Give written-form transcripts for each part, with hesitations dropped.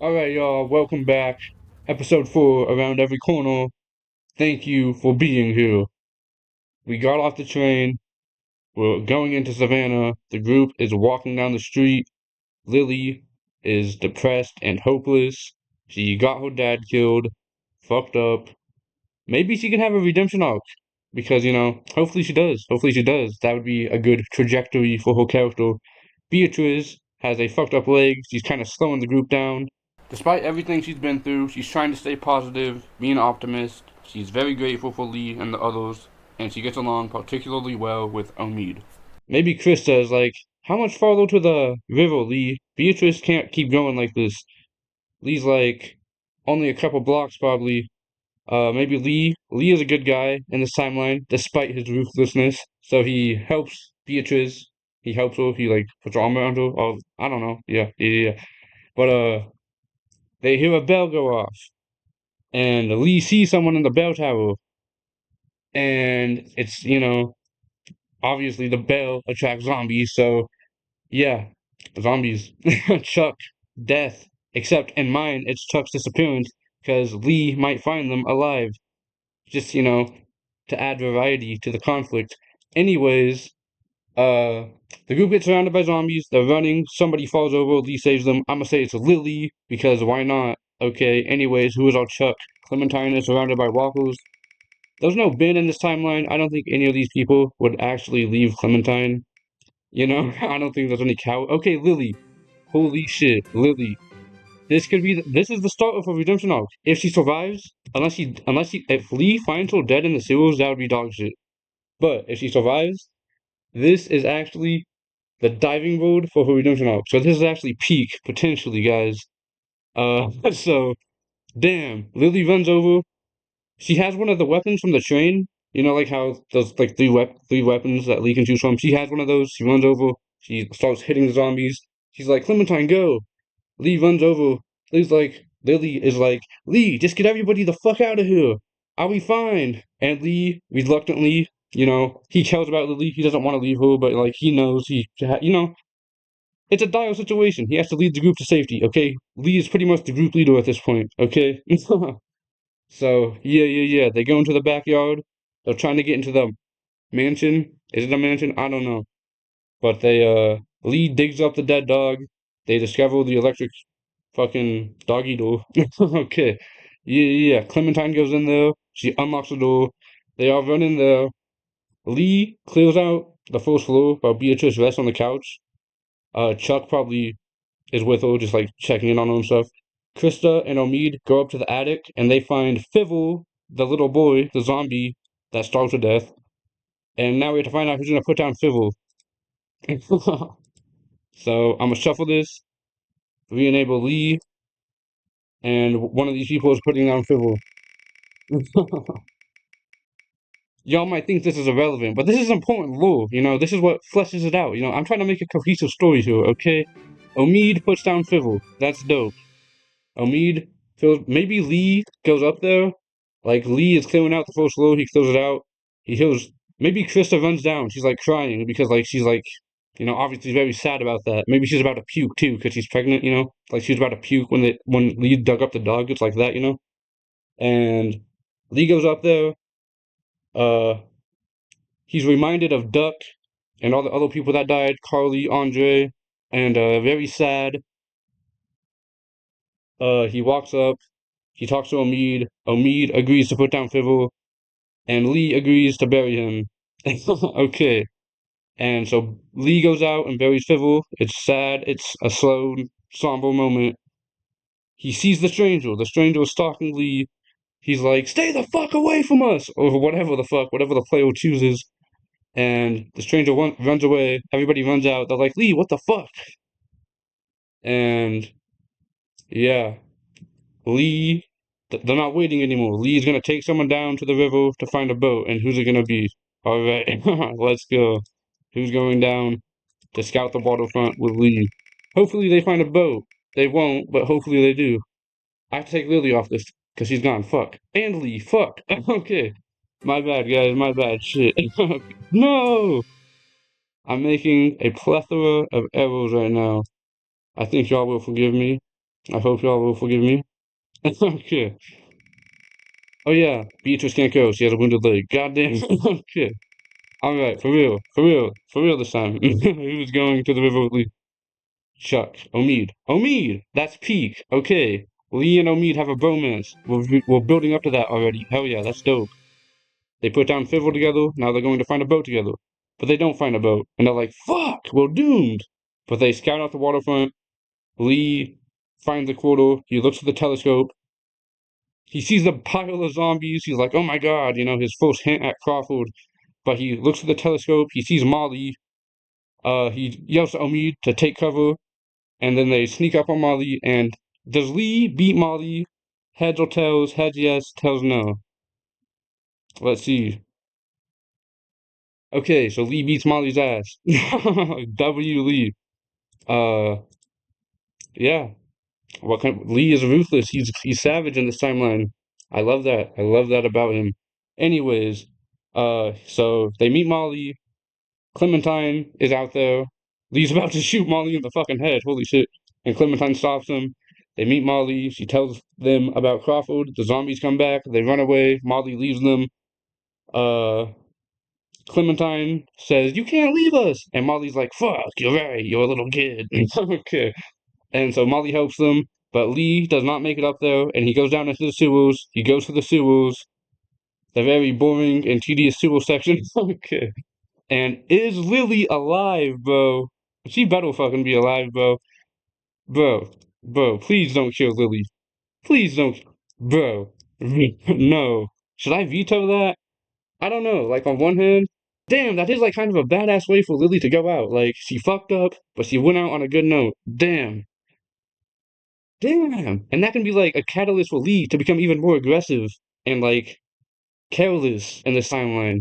Alright, y'all, welcome back. Episode 4, Around Every Corner. Thank you for being here. We got off the train. We're going into Savannah. The group is walking down the street. Lily is depressed and hopeless. She got her dad killed. Fucked up. Maybe she can have a redemption arc. Because, hopefully she does. Hopefully she does. That would be a good trajectory for her character. Beatrice has a fucked up leg. She's kind of slowing the group down. Despite everything she's been through, she's trying to stay positive, be an optimist. She's very grateful for Lee and the others, and she gets along particularly well with Omid. Maybe Krista is like, how much farther to the river, Lee? Beatrice can't keep going like this. Lee's like, only a couple blocks probably. Maybe Lee is a good guy in this timeline, despite his ruthlessness. So he helps Beatrice. He helps her. He like puts her arm around her. Oh, I don't know. Yeah. But they hear a bell go off, and Lee sees someone in the bell tower, and it's obviously the bell attracts zombies. So yeah, zombies. Chuck, death. Except in mine, it's Chuck's disappearance because Lee might find them alive. Just to add variety to the conflict. Anyways, uh, the group gets surrounded by zombies. They're running. Somebody falls over. Lee saves them. I'm gonna say it's Lily because why not? Okay. Anyways, who is our Chuck? Clementine is surrounded by walkers. There's no Ben in this timeline. I don't think any of these people would actually leave Clementine. I don't think there's any cow. Okay, Lily. Holy shit, Lily. This is the start of a redemption arc. If she survives, if Lee finds her dead in the sewers, that would be dog shit. But if she survives, this is actually the diving board for her redemption arc. So this is actually peak potentially, guys. So damn, Lily runs over. She has one of the weapons from the train. Like how those like three weapons that Lee can choose from. She has one of those. She runs over. She starts hitting the zombies. She's like, Clementine, go. Lee runs over. Lily is like, Lee, just get everybody the fuck out of here. I'll be fine. And Lee, reluctantly, he cares about Lily. He doesn't want to leave her, but like he knows it's a dire situation. He has to lead the group to safety. Okay, Lee is pretty much the group leader at this point. Okay, so yeah. They go into the backyard. They're trying to get into the mansion. Is it a mansion? I don't know. But Lee digs up the dead dog. They discover the electric fucking doggy door. Okay. Yeah. Clementine goes in there. She unlocks the door. They all run in there. Lee clears out the first floor while Beatrice rests on the couch. Chuck probably is with her, just like checking in on her and stuff. Krista and Omid go up to the attic and they find Fivel, the little boy, the zombie that starved to death. And now we have to find out who's gonna put down Fivel. So I'm gonna shuffle this, re-enable Lee, and one of these people is putting down Fivel. Y'all might think this is irrelevant, but this is important lore. This is what fleshes it out. I'm trying to make a cohesive story here, okay? Omid puts down Fivel. That's dope. Omid feels maybe Lee goes up there. Like Lee is clearing out the first floor, he clears it out. He heals maybe Krista runs down. She's like crying because like she's like obviously very sad about that. Maybe she's about to puke too, because she's pregnant, Like she was about to puke when Lee dug up the dog, it's like that. And Lee goes up there, uh he's reminded of Duck and all the other people that died, Carly, Andre, and very sad. He walks up, he talks to Omid. Omid agrees to put down Fivel, and Lee agrees to bury him. Okay. And so Lee goes out and buries Fivel. It's sad. It's a slow, somber moment. He sees the stranger. The stranger is stalking Lee. He's like, stay the fuck away from us! Or whatever the player chooses. And the stranger runs away. Everybody runs out. They're like, Lee, what the fuck? And yeah, Lee, they're not waiting anymore. Lee's gonna take someone down to the river to find a boat. And who's it gonna be? Alright, let's go. Who's going down to scout the waterfront with Lee? Hopefully they find a boat. They won't, but hopefully they do. I have to take Lily off this because she's gone. Fuck. And Lee, fuck. Okay. My bad, guys. My bad. Shit. No! I'm making a plethora of errors right now. I think y'all will forgive me. I hope y'all will forgive me. Okay. Oh yeah, Beatrice can't go. She has a wounded leg. Goddamn. Okay. Alright, for real this time. He was going to the river with Lee. Chuck. Omid. Omid! That's peak. Okay. Lee and Omid have a bromance. We're building up to that already. Hell yeah, that's dope. They put down Fizzle together, now they're going to find a boat together. But they don't find a boat, and they're like, fuck, we're doomed. But they scout out the waterfront. Lee finds the quarter. He looks at the telescope. He sees a pile of zombies. He's like, oh my god, his first hint at Crawford. But he looks at the telescope. He sees Molly. He yells to Omid to take cover. And then they sneak up on Molly. And does Lee beat Molly? Heads or tails? Heads yes, tails no. Let's see. Okay, so Lee beats Molly's ass. W Lee. Uh, yeah. Lee is ruthless. He's savage in this timeline. I love that. I love that about him. Anyways, so they meet Molly. Clementine is out there. Lee's about to shoot Molly in the fucking head. Holy shit. And Clementine stops him. They meet Molly. She tells them about Crawford. The zombies come back. They run away. Molly leaves them. Uh, Clementine says, you can't leave us. And Molly's like, fuck, you're right. You're a little kid. Okay. And so Molly helps them, but Lee does not make it up there, and he goes down into the sewers. He goes to the sewers, the very boring and tedious sewer section. Okay. And is Lily alive, bro? She better fucking be alive, bro. Bro, please don't kill Lily. Please don't. Bro. No. Should I veto that? I don't know. Like, on one hand, damn, that is like kind of a badass way for Lily to go out. Like, she fucked up, but she went out on a good note. Damn. Damn. And that can be like a catalyst for Lee to become even more aggressive and like careless in this timeline.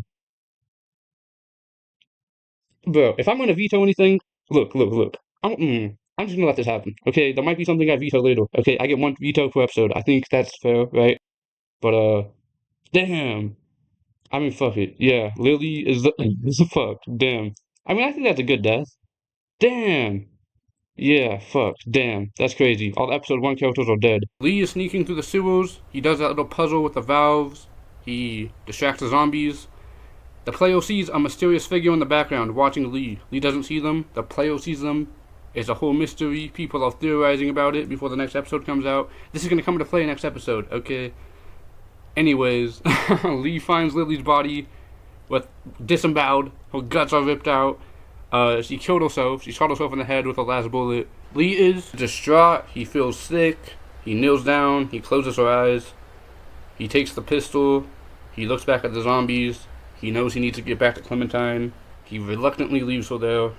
Bro, if I'm gonna veto anything, look. I'm just gonna let this happen. Okay, there might be something I veto later. Okay, I get one veto per episode. I think that's fair, right? But damn. I mean, fuck it. Yeah, Lily is the is the fuck. Damn. I mean, I think that's a good death. Damn. Yeah, fuck. Damn. That's crazy. All the episode one characters are dead. Lee is sneaking through the sewers. He does that little puzzle with the valves. He distracts the zombies. The player sees a mysterious figure in the background watching Lee. Lee doesn't see them. The player sees them. It's a whole mystery. People are theorizing about it before the next episode comes out. This is going to come into play next episode, okay? Anyways, Lee finds Lily's body with disemboweled. Her guts are ripped out. She killed herself. She shot herself in the head with her last bullet. Lee is distraught. He feels sick. He kneels down. He closes her eyes. He takes the pistol. He looks back at the zombies. He knows he needs to get back to Clementine. He reluctantly leaves her there.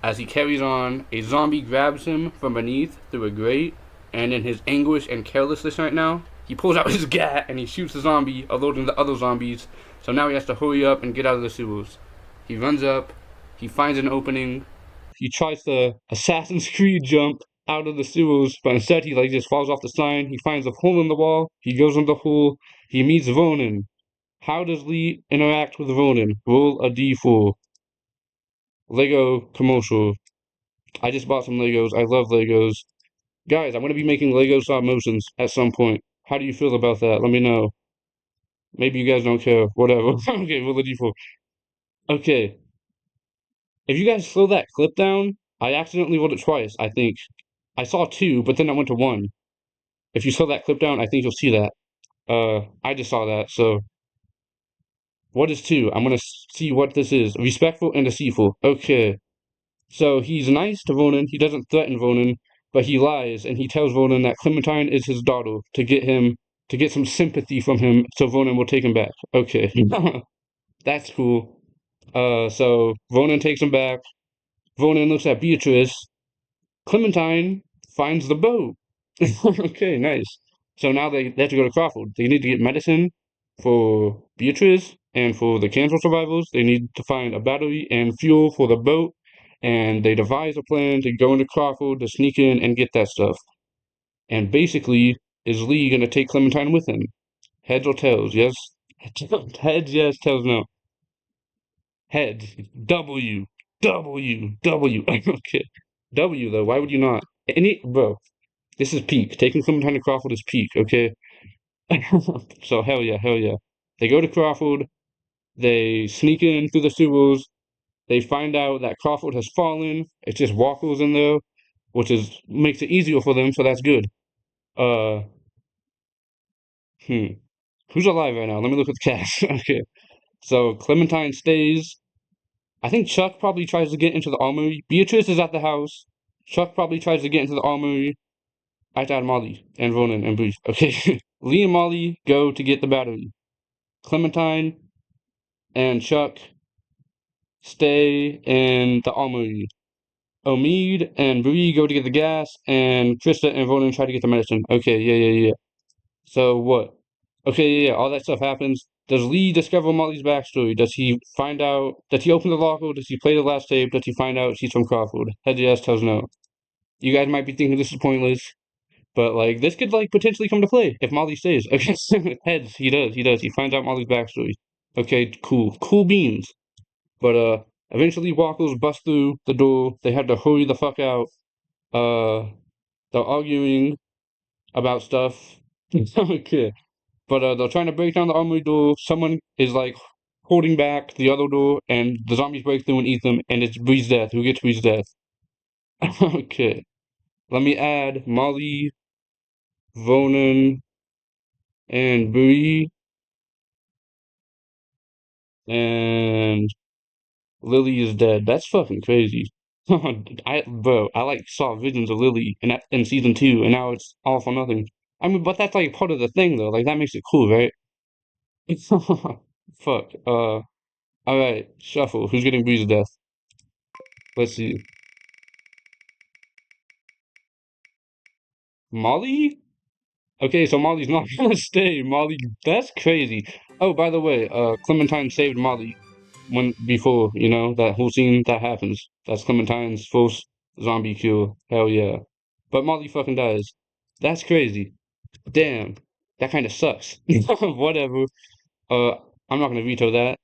As he carries on, a zombie grabs him from beneath through a grate, and in his anguish and carelessness right now, he pulls out his gat and he shoots the zombie, alerting the other zombies. So now he has to hurry up and get out of the sewers. He runs up. He finds an opening. He tries to Assassin's Creed jump out of the sewers, but instead he like just falls off the sign. He finds a hole in the wall. He goes in the hole. He meets Ronan. How does Lee interact with Ronan? Roll a d4. Lego commercial. I just bought some Legos. I love Legos. Guys, I'm going to be making Lego stop motions at some point. How do you feel about that? Let me know. Maybe you guys don't care. Whatever. Okay, roll a d4. Okay. If you guys slow that clip down, I accidentally rolled it twice, I think. I saw two, but then I went to one. If you slow that clip down, I think you'll see that. I just saw that, so what is two? I'm gonna see what this is. Respectful and deceitful. Okay. So he's nice to Ronan. He doesn't threaten Ronan, but he lies and he tells Ronan that Clementine is his daughter to get some sympathy from him, so Ronan will take him back. Okay. That's cool. So Ronan takes him back. Ronan looks at Beatrice. Clementine finds the boat. Okay, nice. So now they have to go to Crawford. They need to get medicine for Beatrice and for the cancer survivors. They need to find a battery and fuel for the boat. And they devise a plan to go into Crawford to sneak in and get that stuff. And basically, is Lee gonna take Clementine with him? Heads or tails? Yes. Heads, yes. Tails, no. Heads. W. W. W. Okay. W though. Why would you not? Bro. This is peak. Taking Clementine to Crawford is peak, okay? So hell yeah, hell yeah. They go to Crawford, they sneak in through the sewers, they find out that Crawford has fallen. It's just walkers in there, which is makes it easier for them, so that's good. Uh hmm. Who's alive right now? Let me look at the cast. Okay. So Clementine stays. I think Chuck probably tries to get into the armory. Beatrice is at the house. Chuck probably tries to get into the armory. I add Molly and Ronan and Bruce. Okay. Lee and Molly go to get the battery. Clementine and Chuck stay in the armory. Omid and Bree go to get the gas, and Krista and Ronan try to get the medicine. Okay, yeah. So what? Okay, yeah, all that stuff happens. Does Lee discover Molly's backstory? Does he find out? Does he open the locker? Does he play the last tape? Does he find out she's from Crawford? Head yes, tells no. You guys might be thinking this is pointless, but like this could like potentially come to play if Molly stays. Okay, heads, he does. He finds out Molly's backstory. Okay, cool beans. But eventually walkers bust through the door. They had to hurry the fuck out. Uh, they're arguing about stuff. Okay. But they're trying to break down the armory door. Someone is like holding back the other door, and the zombies break through and eat them, and it's Bree's death. Who gets Bree's death? Okay. Let me add Molly, Ronan, and Bree, and Lily is dead. That's fucking crazy. I like saw visions of Lily in season 2, and now it's all for nothing. I mean, but that's like part of the thing, though. Like that makes it cool, right? Fuck. All right. Shuffle. Who's getting Bree's death? Let's see. Molly? Okay, so Molly's not gonna stay. Molly, that's crazy. Oh, by the way, Clementine saved Molly before, that whole scene that happens. That's Clementine's first zombie kill. Hell yeah. But Molly fucking dies. That's crazy. Damn. That kinda sucks. Whatever. Uh, I'm not gonna veto that.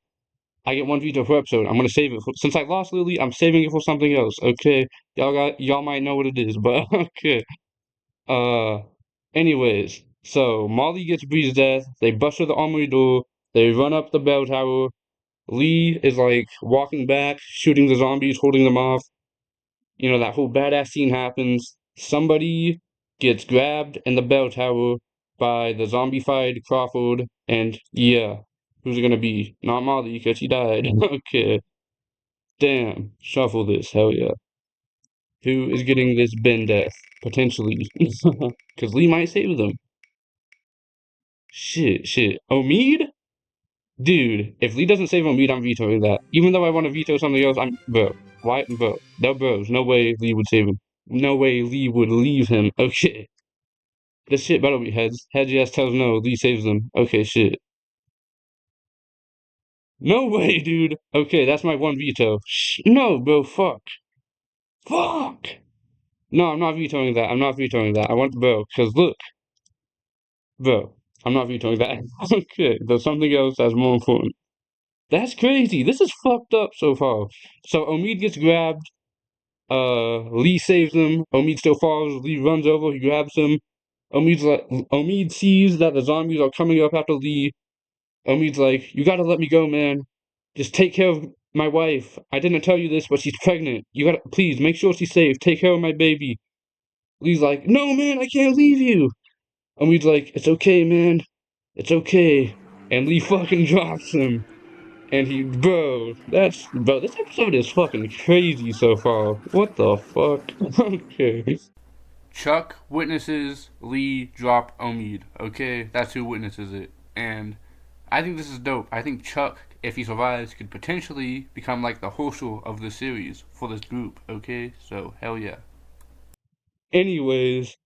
I get one veto per episode. I'm gonna save it since I lost Lily, I'm saving it for something else. Okay. Y'all might know what it is, but okay. Uh, anyways, so Molly gets Bree's death. They bust through the armory door. They run up the bell tower. Lee is like walking back, shooting the zombies, holding them off. That whole badass scene happens. Somebody gets grabbed in the bell tower by the zombified Crawford, and yeah, who's it gonna be? Not Molly, because she died. Okay, damn, shuffle this, hell yeah. Who is getting this Ben death? Potentially. Because Lee might save them. Shit. Omid? Dude, if Lee doesn't save Omid, I'm vetoing that. Even though I want to veto something else, bro. Why, bro? They're bros. No way Lee would save him. No way Lee would leave him. Okay. This shit better be heads. Heads yes, tells no. Lee saves them. Okay, shit. No way, dude. Okay, that's my one veto. No, bro, fuck. Fuck! No, I'm not vetoing that. I want, bro, because look, bro, I'm not vetoing that. Okay, there's something else that's more important. That's crazy. This is fucked up so far. So Omid gets grabbed. Lee saves him. Omid still falls. Lee runs over. He grabs him. Omid sees that the zombies are coming up after Lee. Omid's like, "You gotta let me go, man. Just take care of my wife. I didn't tell you this, but she's pregnant. You gotta please make sure she's safe. Take care of my baby." Lee's like, "No, man, I can't leave you." Omid's like, "It's okay, man. It's okay." And Lee fucking drops him. And this episode is fucking crazy so far. What the fuck? Okay. Chuck witnesses Lee drop Omid. Okay, that's who witnesses it. And I think this is dope. I think Chuck, if he survives, could potentially become like the Herschel of the series for this group. Okay, so hell yeah. Anyways,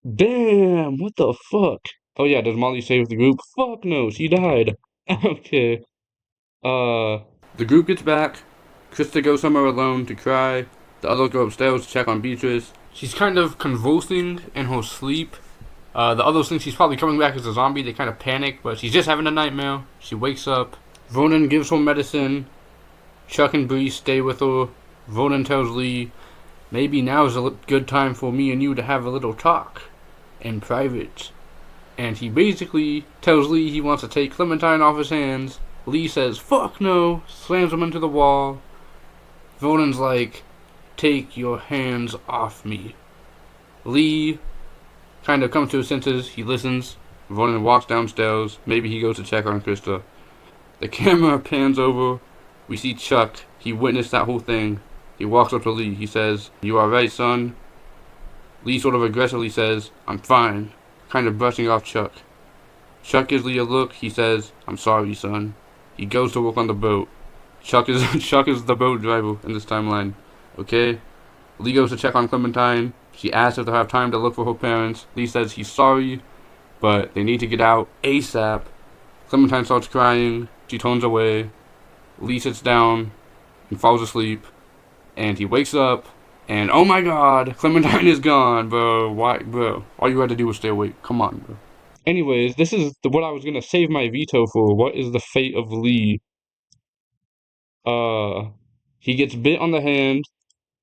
damn, what the fuck? Oh yeah, does Molly save the group? Fuck no, she died. Okay. The group gets back. Krista goes somewhere alone to cry. The others go upstairs to check on Beatrice. She's kind of convulsing in her sleep. The others think she's probably coming back as a zombie. They kind of panic, but she's just having a nightmare. She wakes up. Ronan gives her medicine. Chuck and Bree stay with her. Ronan tells Lee, maybe now's a good time for me and you to have a little talk in private. And he basically tells Lee he wants to take Clementine off his hands. Lee says, fuck no, slams him into the wall. Ronan's like, take your hands off me. Lee kind of comes to his senses. He listens. Ronan walks downstairs. Maybe he goes to check on Krista. The camera pans over. We see Chuck. He witnessed that whole thing. He walks up to Lee. He says, you alright, son? Lee sort of aggressively says, I'm fine, kind of brushing off Chuck. Chuck gives Lee a look. He says, I'm sorry, son. He goes to work on the boat. Chuck is Chuck is the boat driver in this timeline. Okay? Lee goes to check on Clementine. She asks if they'll have time to look for her parents. Lee says he's sorry, but they need to get out ASAP. Clementine starts crying. She turns away. Lee sits down and falls asleep. And he wakes up, and oh my god, Clementine is gone, bro. Why, bro? All you had to do was stay awake. Come on, bro. Anyways, this is what I was gonna save my veto for. What is the fate of Lee? He gets bit on the hand,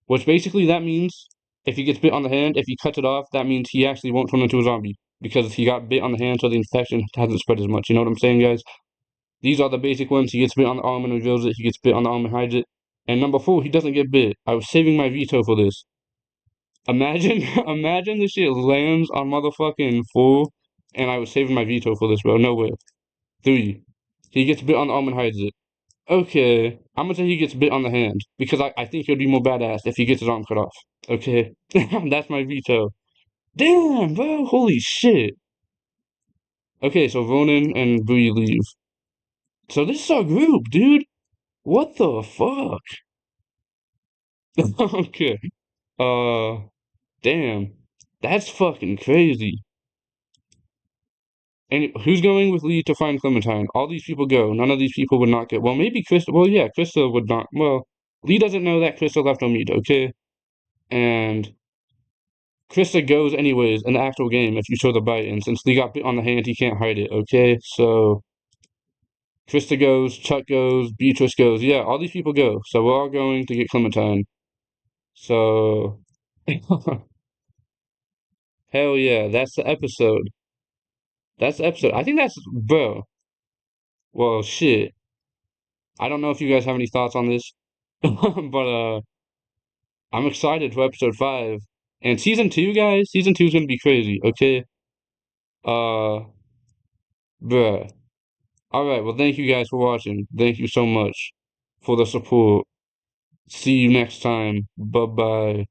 which basically that means if he gets bit on the hand, if he cuts it off, that means he actually won't turn into a zombie because he got bit on the hand, so the infection hasn't spread as much. You know what I'm saying, guys? These are the basic ones. He gets bit on the arm and reveals it. He gets bit on the arm and hides it. And number 4, he doesn't get bit. I was saving my veto for this. Imagine, imagine this shit lands on motherfucking 4, and I was saving my veto for this, bro. No way. 3, he gets bit on the arm and hides it. Okay, I'm gonna say he gets bit on the hand because I think he'd be more badass if he gets his arm cut off. Okay, that's my veto. Damn, bro, holy shit. Okay, so Ronan and Bree leave. So this is our group, dude. What the fuck? Okay. Uh, damn. That's fucking crazy. And who's going with Lee to find Clementine? All these people go. None of these people would not get. Well, maybe Krista. Well, yeah, Krista would not. Well, Lee doesn't know that Krista left Omid, okay? And Krista goes anyways in the actual game if you show the bite. And since Lee got bit on the hand, he can't hide it, okay? So Krista goes, Chuck goes, Beatrice goes. Yeah, all these people go. So we're all going to get Clementine. So. Hell yeah, that's the episode. That's the episode. I think that's. Bro. Well, shit. I don't know if you guys have any thoughts on this. But I'm excited for episode 5. And season 2, guys, season 2 is gonna be crazy, okay? Uh bruh. Alright, well thank you guys for watching. Thank you so much for the support. See you next time. Bye bye.